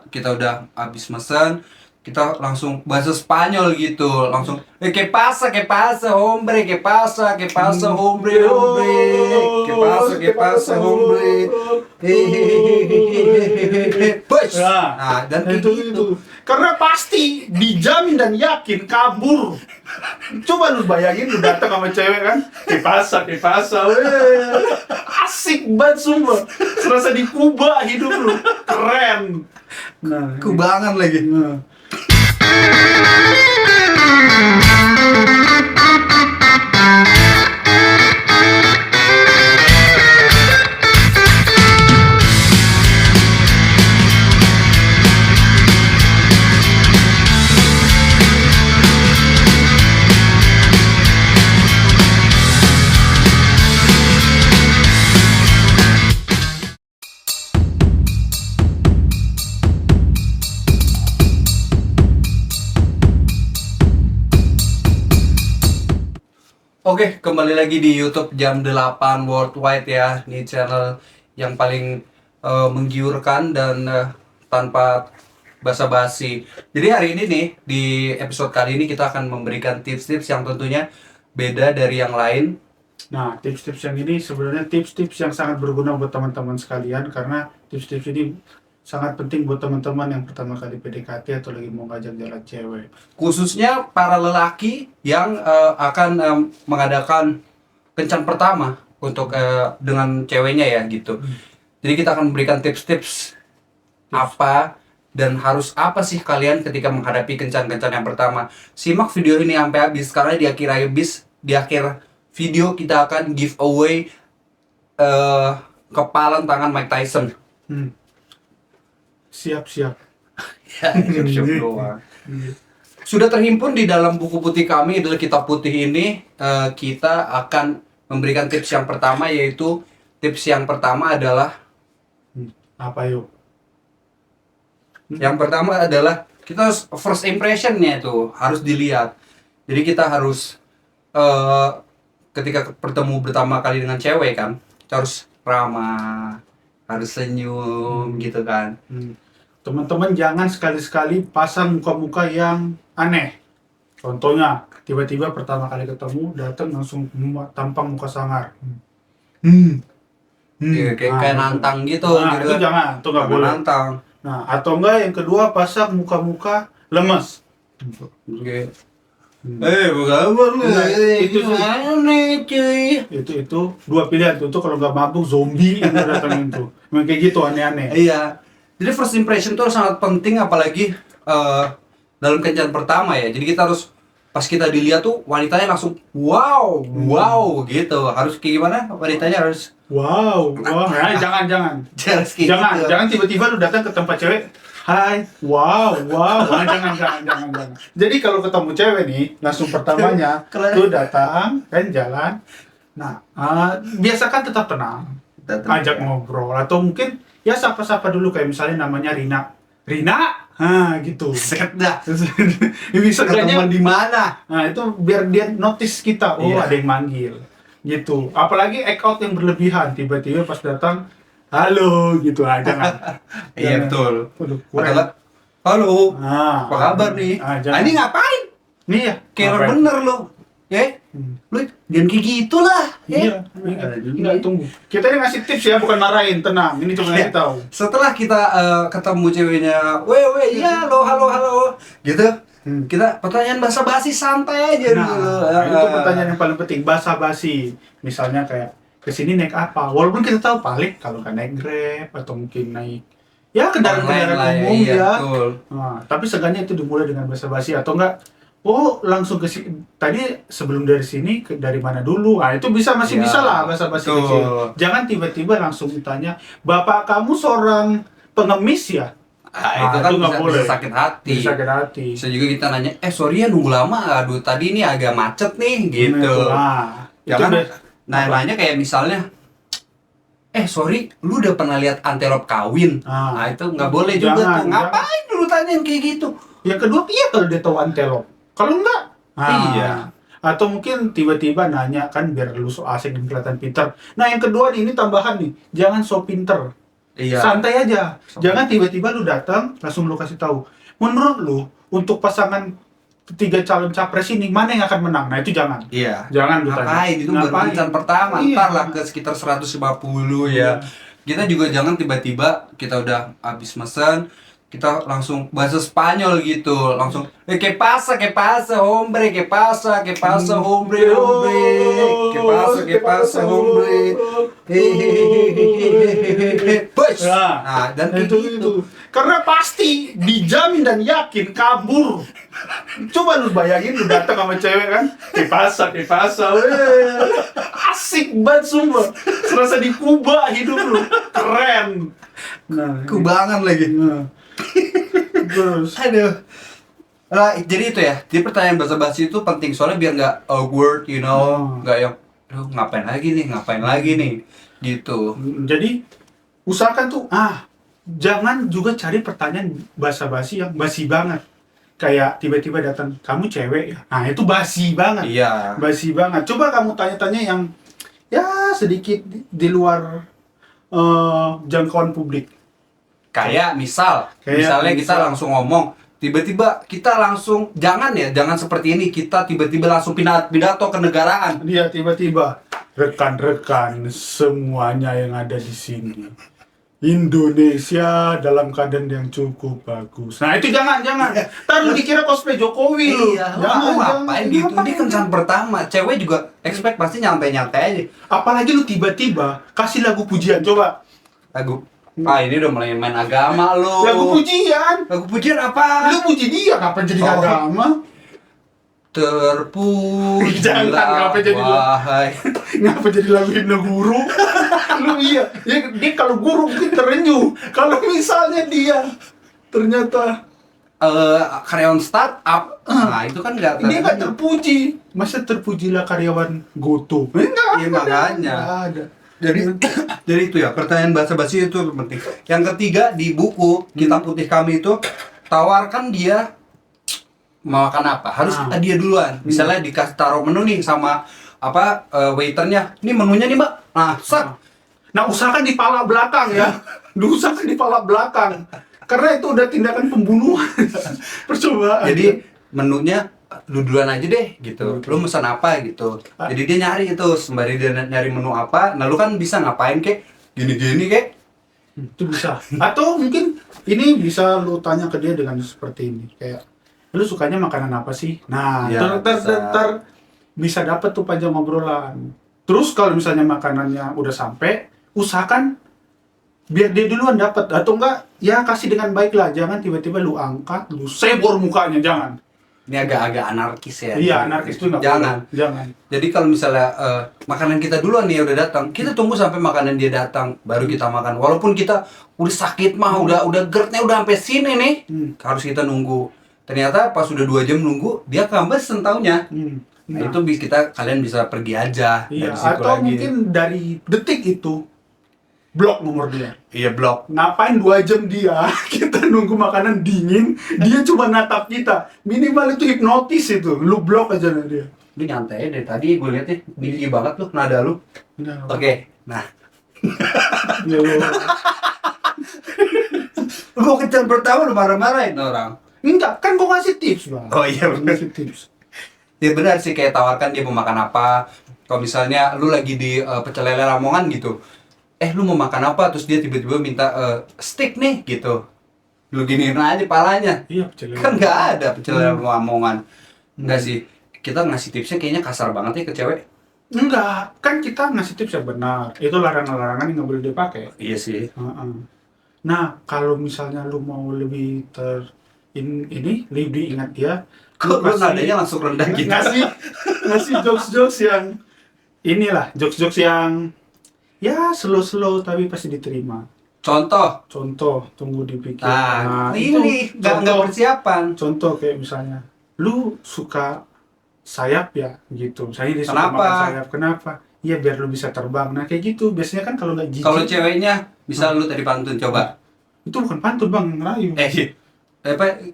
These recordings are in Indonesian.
kita udah habis mesen, kita langsung bahasa Spanyol gitu, langsung que pasa hombre, que pasa hombre, hombre, que pasa hombre, hehehehe, push. Nah, Nah, dan kayak itu gitu. karena pasti dijamin dan yakin kabur. Coba lu bayangin lu datang sama cewek kan, ke pasa, asik banget sumpah. Serasa di Kuba hidup lu, keren. Nah, Kubangan lagi. nah. Oke, kembali lagi di YouTube Jam 8 Worldwide ya. Ini channel yang paling menggiurkan dan tanpa basa-basi. Jadi hari ini nih, di episode kali ini kita akan memberikan tips-tips yang tentunya beda dari yang lain. Nah, tips-tips yang ini sebenarnya tips-tips yang sangat berguna buat teman-teman sekalian, karena tips-tips ini sangat penting buat teman-teman yang pertama kali PDKT atau lagi mau ngajak jalan cewek. Khususnya para lelaki yang akan mengadakan kencan pertama untuk dengan ceweknya ya gitu. Jadi kita akan memberikan tips-tips apa dan harus apa sih kalian ketika menghadapi kencan-kencan yang pertama. Simak video ini sampai habis karena di akhir video kita akan giveaway kepalan tangan Mike Tyson. Siap-siap. Ya, siap-siap doang. Sudah terhimpun di dalam buku putih kami, adalah Kitab Putih ini. Kita akan memberikan tips yang pertama, yaitu tips yang pertama adalah Apa yuk? yang pertama adalah kita harus first impressionnya itu harus dilihat. Jadi kita harus ketika bertemu pertama kali dengan cewek kan, kita harus ramah, harus senyum gitu kan. Teman-teman jangan sekali-sekali pasang muka-muka yang aneh. Contohnya, tiba-tiba pertama kali ketemu datang langsung tampang muka sangar. Iya, kayak Nah, nantang gitu. Nah, gitu itu kan. jangan, itu nggak boleh. Nantang. Nah, atau enggak yang kedua pasang muka-muka lemes. Oke. Apa kabar lu? Nah, itu Gimana nih cuy? Itu dua pilihan tuh. Itu kalau nggak mabuk zombie yang datang itu. Memang kayak gitu aneh-aneh. Iya. Jadi first impression itu sangat penting, apalagi dalam kencan pertama ya. Jadi kita harus pas kita dilihat tuh wanitanya langsung wow gitu. Harus kayak gimana? Wanitanya harus Wow. Nah, jangan. harus kayak gitu. Jangan tiba-tiba lu datang ke tempat cewek. Hai, wow. Nah, jangan. Jadi kalau ketemu cewek nih, langsung pertamanya Keren. tuh datang kan jalan. Nah, biasakan tetap tenang. Ajak ngobrol atau mungkin ya sapa-sapa dulu, kayak misalnya namanya Rina, gitu. Set dah. Bisa Ketemuan di mana? nah itu biar dia notice kita, Iya. ada yang manggil, gitu. Apalagi act out yang berlebihan, tiba-tiba pas datang, halo, gitu aja kan. Iya betul. Waduh, kurang. Adalah, halo. Ah, Apa kabar nih? jangan. Ini ngapain? Nih ya, Kayak ngapain? bener lu. Ya? Lu jangan kayak gitulah. Iya, enggak tunggu. Kita ini ngasih tips ya, bukan marahin, tenang. Ini cuma ngasih tahu. Setelah kita ketemu ceweknya, iya halo gitu, kita pertanyaan basa-basi santai aja dulu. Itu pertanyaan yang paling penting, basa-basi. Misalnya kayak, kesini naik apa? Walaupun kita tahu paling kalau kan naik Grab atau mungkin naik ya kendaraan-kendaraan Online lah ya, umum iya, ya. betul. Nah, tapi seenggaknya itu dimulai dengan basa-basi atau enggak? Oh, langsung ke sini. Tadi sebelum dari sini dari mana dulu? Nah, itu masih Ya, bisa lah basa-basi betul. kecil. Jangan tiba-tiba langsung ditanya, "Bapak kamu seorang pengemis ya?" Itu kan nggak bisa sakit hati. Bisa sakit hati. Bisa juga kita nanya, sorry ya nunggu lama, aduh tadi ini agak macet nih, gitu. Nah, Jangan itu nanya kayak misalnya, sorry, lu udah pernah lihat antelop kawin? Ah. Nah itu nggak boleh juga Jangan, tuh. Ngapain dulu tanyain kayak gitu? yang kedua, iya kalau dia tahu antelop. Kalau enggak, Iya. Atau mungkin tiba-tiba nanya kan biar lu so asik dan kelihatan pintar. Nah, yang kedua nih, ini tambahan nih. Jangan so pinter. Iya. Santai aja. Jangan tiba-tiba lu datang langsung lu kasih tahu. Menurut lu untuk pasangan ketiga calon capres ini mana yang akan menang? Nah itu jangan. Iya. Jangan lu tanya. Ngapain itu baru Ngapain? kencan pertama, Iya. ntar lah ke sekitar 150 ya. Kita juga jangan tiba-tiba kita udah habis mesen, kita langsung bahasa Spanyol gitu, langsung que pasa, hombre, que pasa, hombre, que pasa, hombre. Push. Nah, dan kayak gitu. Karena pasti dijamin dan yakin kabur. Coba lu bayangin lu datang sama cewek kan, ke pasa, weh. Asik banget sumpah. Serasa di Kuba hidup lu. Keren. Nah, Kubangan lagi. terus Aduh. Nah, jadi itu ya. Jadi pertanyaan basa-basi itu penting soalnya biar nggak awkward, you know, nggak yang, aduh ngapain lagi nih, gitu. jadi usahakan tuh jangan juga cari pertanyaan basa-basi yang basi banget. Kayak tiba-tiba datang, kamu cewek ya? Nah itu basi banget. Iya. Basi banget. Coba kamu tanya-tanya yang ya sedikit di luar jangkauan publik. Kayak misalnya kita langsung ngomong, tiba-tiba kita langsung jangan seperti ini, kita tiba-tiba langsung pidato kenegaraan. Dia tiba-tiba, rekan-rekan semuanya yang ada di sini, Indonesia dalam keadaan yang cukup bagus. Nah itu jangan. Ntar lu dikira cosplay Jokowi lu. Iya, ngapain gitu? Ini kencan pertama, cewek juga expect pasti nyantai-nyantai aja. Apalagi lu tiba-tiba kasih lagu pujian, coba. Lagu, ini udah mulai main agama lo. Lagu pujian. Lagu pujian apa? Lu puji dia, kapan jadi Oh. agama? Terpujilah Jangan, ngapa jadi lu? wahai. Ngapa jadi lagu himne guru? Lu iya, dia kalau guru mungkin terenyuh. Kalau misalnya dia ternyata Karyawan startup, nah itu kan nggak dia nggak terpuji. Masa terpujilah karyawan Goto? Enggak. Iya, makanya. Nggak ada. Jadi itu ya, pertanyaan basa-basi itu penting. Yang ketiga di buku Kitab Putih Kami itu, tawarkan dia mau makan apa. Harus dia duluan. Misalnya dikasih taruh menu nih sama waiternya. Ini menunya nih, Mbak. Nah, set. Nah, usahakan di pala belakang ya. Usahakan di pala belakang. Karena itu udah tindakan pembunuhan. Percobaan. Jadi menunya lu duluan aja deh gitu. Lu pesan apa gitu. Jadi dia nyari itu sembari dia nyari menu apa. Nah, lu kan bisa ngapain kek? Gini-gini kek. Itu bisa. Atau mungkin ini bisa lu tanya ke dia dengan seperti ini. Kayak, lu sukanya makanan apa sih? Nah, Ya, ter bisa dapet tuh panjang obrolan. Terus kalau misalnya makanannya udah sampai, usahakan biar dia duluan dapat, atau enggak ya kasih dengan baik lah. Jangan tiba-tiba lu angkat, lu sebor mukanya, jangan. Ini agak-agak anarkis ya. Iya, anarkis itu nggak Jangan. boleh. Jangan. Jadi kalau misalnya makanan kita duluan nih udah datang, kita tunggu sampai makanan dia datang baru kita makan. Walaupun kita udah sakit mah, udah GERD-nya udah sampai sini nih, harus kita nunggu. Ternyata pas udah 2 jam nunggu, dia kambes taunya. Nah, itu kalian bisa pergi aja Iya, dari situ atau lagi. mungkin dari detik itu blok nomor dia. Iya, blok. Ngapain 2 jam dia? Kita nunggu makanan dingin, dia cuma natap kita. Minimal itu hipnotis itu. Lu blok aja sama dia. Lu nyantai dari tadi gue liatnya tinggi banget lu nada lu. Oke. Nah, Ya, lu. lu kencan pertama lu marah-marahin orang. Enggak, kan gua ngasih tips, Bang. Oh iya, Gua bener. ngasih tips. Ya benar sih, kayak tawarkan dia mau makan apa. Kalau misalnya lu lagi di pecel lele Lamongan gitu, lu mau makan apa? Terus dia tiba-tiba minta steak nih gitu. Lu giniin aja palanya. Iya, pecel lele. Kan nggak ada pecel lele Lamongan. Enggak sih. Kita ngasih tipsnya kayaknya kasar banget ya ke cewek. Enggak, kan kita ngasih tips yang benar. Itu larangan-larangan yang nggak boleh dipakai. Iya sih. Heeh. Nah, kalau misalnya lu mau lebih lebih ingat dia, Kok lu nadanya langsung rendah gitu? ngasih jokes-jokes yang jokes-jokes yang ya slow tapi pasti diterima. Contoh. Contoh, tunggu dipikir. Nah, itu ini nggak persiapan. Contoh kayak misalnya, lu suka sayap ya, gitu. Saya dia suka Kenapa? makan sayap. Kenapa? Iya biar lu bisa terbang. Nah kayak gitu. Biasanya kan kalau nggak jijik. Kalau ceweknya, misal lu tadi pantun coba. Itu bukan pantun bang, ngerayu.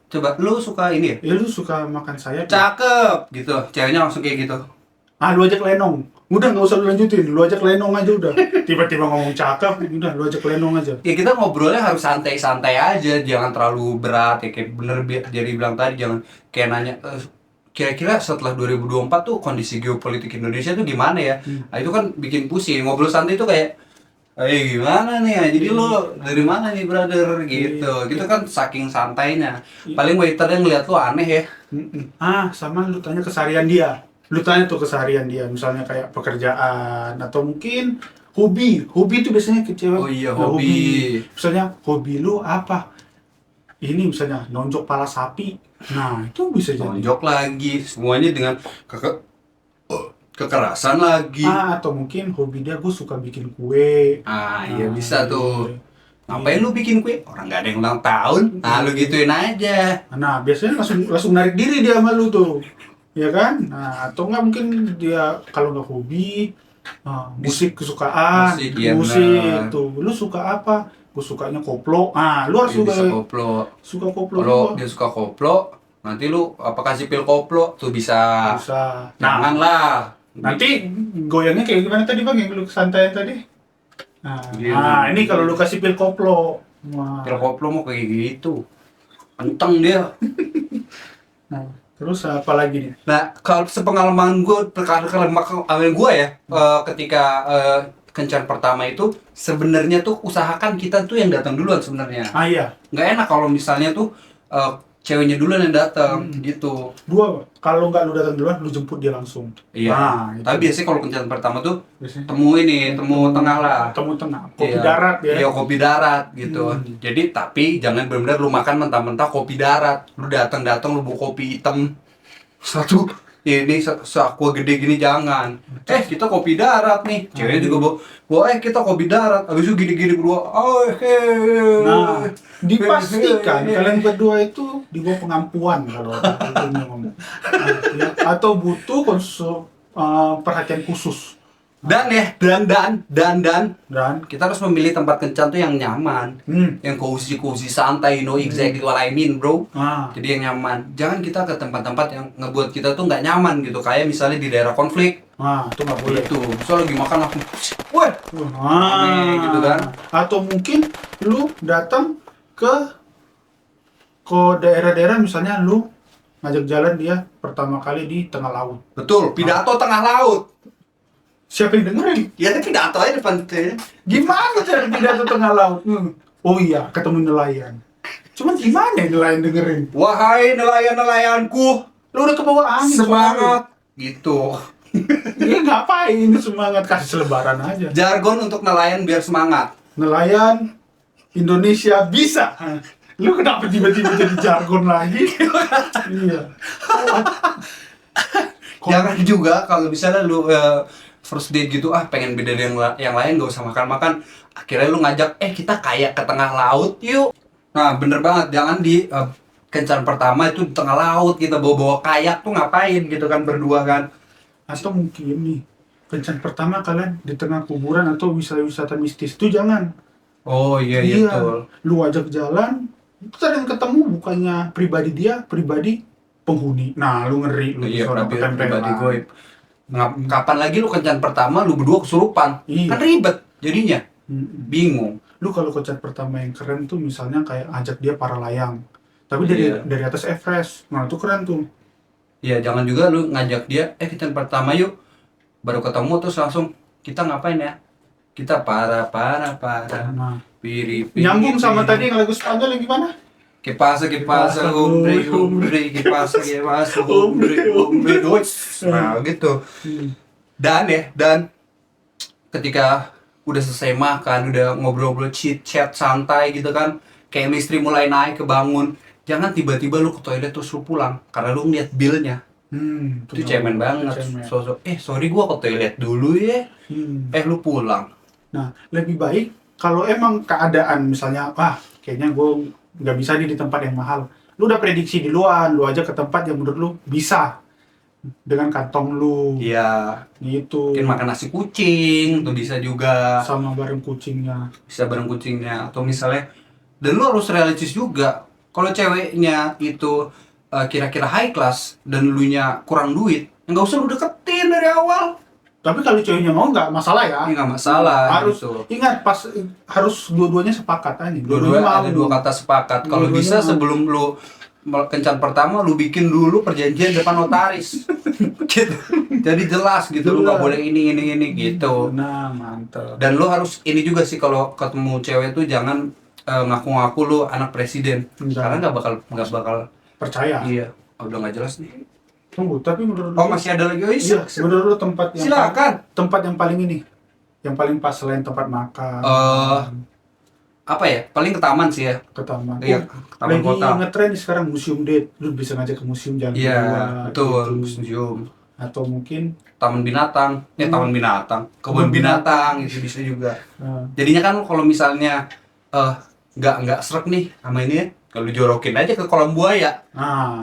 Coba lu suka ini ya? Ya lu suka makan sayap. Ya? Cakep gitu. Ceweknya langsung kayak gitu. Lu ajak lenong. Udah nggak usah lu lanjutin, lu ajak lenong aja udah. Tiba-tiba ngomong cakep, udah lu ajak lenong aja. Ya kita ngobrolnya harus santai-santai aja, jangan terlalu berat ya, kayak bener jadi bilang tadi, jangan kayak nanya kira-kira setelah 2024 tuh kondisi geopolitik Indonesia tuh gimana ya. Nah, itu kan bikin pusing. Ngobrol santai itu kayak gimana nih ya, jadi lo dari mana nih brother gitu. Gitu kan saking santainya. Paling waiternya ngeliat lo aneh ya. Sama lu tanya keseharian dia. Lu tanya tuh keseharian dia, misalnya kayak pekerjaan atau mungkin hobi. Hobi itu biasanya ke cewek. Oh iya, Nah, hobi. Misalnya hobi lu apa? Ini misalnya nonjok pala sapi. Nah, itu bisa jadi. Tonjok lagi, semuanya dengan kekerasan lagi. Atau mungkin hobi dia, gue suka bikin kue. Iya bisa tuh. iya. Ngapain lu bikin kue? Orang nggak ada yang ulang tahun. Nah, lu gituin aja. Nah, biasanya langsung narik diri dia sama lu tuh. Ya kan? Nah, atau nggak mungkin dia kalau nggak hobi, musik kesukaan, Musik, iya musik benar. tuh. Lu suka apa? Gue sukanya koplo. Lu harus Dia suka bisa koplo. suka koplo Kalau juga. dia suka koplo, nanti lu apa kasih pil koplo tuh bisa. Bisa. Jangan lah. Nanti goyangnya kayak gimana tadi Bang yang lu kesantaian tadi? Ini kalau lu kasih pil koplo. Wah. Pil koplo mau kayak gitu. Kenceng dia. Nah, terus apa lagi nih? Nah, kalau sepengalaman gue, pengalaman gue ya, ketika kencan pertama itu sebenarnya tuh usahakan kita tuh yang datang duluan sebenarnya. Iya. Nggak enak kalau misalnya tuh ceweknya duluan yang datang gitu. Dua, kalau nggak lu datang duluan, lu jemput dia langsung. Iya. Itu. Tapi biasanya kalau kencan pertama tuh Biasanya. temu tengah lah. Temu tengah. Kopi Iya. darat ya. Iya, kopi darat gitu. Jadi tapi jangan benar-benar lu makan mentah-mentah kopi darat. Lu datang lu bawa kopi hitam satu ini seakua gede gini, jangan. Kita kopi darat nih. Ceweknya juga bawa kita kopi darat. Habis itu gini-gini berdua. Nah, dipastikan kalian berdua itu di bawah pengampuan kalau itu ngomong. Atau butuh perhatian khusus. Dan Dan kita harus memilih tempat kencan tuh yang nyaman, yang cozy santai, know exactly what I mean, bro. Jadi yang nyaman. Jangan kita ke tempat-tempat yang ngebuat kita tuh nggak nyaman gitu. Kayak misalnya di daerah konflik. Itu nggak boleh. Itu. Soalnya lagi makan langsung, wah, aneh gitu kan. Atau mungkin lu datang ke daerah-daerah, misalnya lu ngajak jalan dia pertama kali di tengah laut. Betul. Pidato tengah laut. Siapa yang dengerin? Ya pidato aja depan itu. Gimana cara pidato tengah laut? Oh iya, ketemu nelayan. Cuman gimana ya nelayan dengerin? Wahai nelayan-nelayanku, Lu udah ke bawah angin. semangat. Gitu. Ini ngapain semangat, kasih selebaran aja. Jargon untuk nelayan biar semangat. Nelayan Indonesia bisa. Lu kenapa tiba-tiba jadi jargon lagi? Iya. Jangan juga kalau misalnya lu first date gitu, pengen beda dari yang lain, gak usah makan-makan. Akhirnya lu ngajak, kita kayak ke tengah laut yuk. Nah bener banget, jangan di kencan pertama itu di tengah laut kita bawa-bawa kayak tuh ngapain gitu kan berdua kan. Atau mungkin nih, kencan pertama kalian di tengah kuburan atau wisata mistis itu jangan. Oh iya betul. Lu ajak jalan, terus ketemu bukannya pribadi dia, pribadi penghuni. Nah, lu ngeri lu Iya, seorang pribadi goib. Kapan lagi lu kencan pertama lu berdua kesurupan? Iya. Kan ribet jadinya. Bingung. Lu kalau kencan pertama yang keren tuh misalnya kayak ajak dia para layang. Tapi Iya. dari atas Everest. Nah, itu keren tuh. Ya jangan juga lu ngajak dia, kencan pertama yuk. Baru ketemu terus langsung kita ngapain ya? Kita para. Nah, Piri. nyambung sama tadi yang lagu Spanyol yang gimana? Que pasa, hombre, que pasa, hombre. Nah, gitu. Dan ketika udah selesai makan, udah ngobrol-ngobrol chit-chat santai gitu kan, chemistry mulai naik, kebangun. Jangan tiba-tiba lu ke toilet terus lu pulang karena lu ngeliat bill-nya. Itu cemen banget. Sosok, sorry gua ke toilet dulu ya. Lu pulang. Nah, lebih baik kalau emang keadaan misalnya, kayaknya gue nggak bisa nih di tempat yang mahal. Lu udah prediksi di luar, lu aja ke tempat yang menurut lu bisa dengan kantong lu. Iya. Gitu. Mungkin makan nasi kucing, tuh bisa juga. Sama bareng kucingnya. Bisa bareng kucingnya. Atau misalnya, dan lu harus realistis juga. Kalau ceweknya itu kira-kira high class dan lu nya kurang duit, nggak usah lu deketin dari awal. Tapi kalau ceweknya mau nggak masalah ya. Ini nggak masalah Harus gitu. ingat harus dua-duanya sepakat aja. Dua-dua ada dua kata sepakat. Kalau Dua-duanya bisa mau. sebelum lu kencan pertama lu bikin dulu perjanjian depan notaris. Gitu. Jadi jelas gitu, lu nggak Jelas. boleh ini gitu. Nah, mantap. Dan lu harus ini juga sih kalau ketemu cewek tuh jangan ngaku-ngaku lu anak presiden. Jangan. Karena nggak bakal Percaya. iya. Oh, udah nggak jelas nih. Tunggu, tapi menurut Oh, lu- masih ada lagi. Oh, Iya, menurut lu silakan. tempat yang paling ini, yang paling pas selain tempat makan, Apa ya? Paling ke taman sih ya. ke taman. Iya, ke taman Lagi kota. ngetren nih sekarang museum date. Lu bisa ngajak ke museum jalan Iya, berdua, betul. gitu. Museum. Atau mungkin Taman binatang, taman binatang, kebun binatang itu bisa juga. eh, Jadinya kan kalau misalnya nggak srek nih sama ini ya, kalau dijorokin aja ke kolam buaya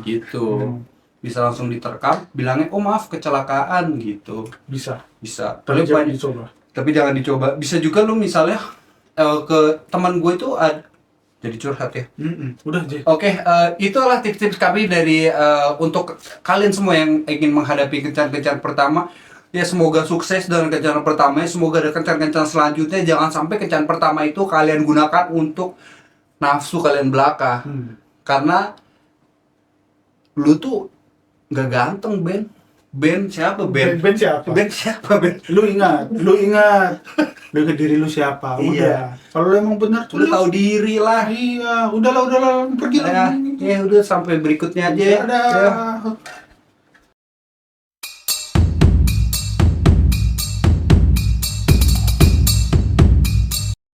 gitu. Bisa langsung diterkam, bilangnya oh maaf kecelakaan gitu. bisa. Bisa. Tapi Tapi jangan dicoba. tapi jangan dicoba. Bisa juga lu misalnya ke teman gue itu jadi curhat ya. Udah aja. Oke, itulah tips-tips kami dari untuk kalian semua yang ingin menghadapi kencan-kencan pertama. Ya semoga sukses dengan kencan pertamanya. Semoga ada kencan-kencan selanjutnya. Jangan sampai kencan pertama itu kalian gunakan untuk nafsu kalian belaka. Karena lu tuh nggak ganteng, Ben. Ben siapa, Ben? Ben siapa? Ben siapa, Ben? Lu ingat. Lu ke diri lu siapa? Udah. Iya. Kalau lu emang benar Lu tahu diri lah. Iya, udahlah, pergi lah. Ya udah sampai berikutnya aja. Dadah.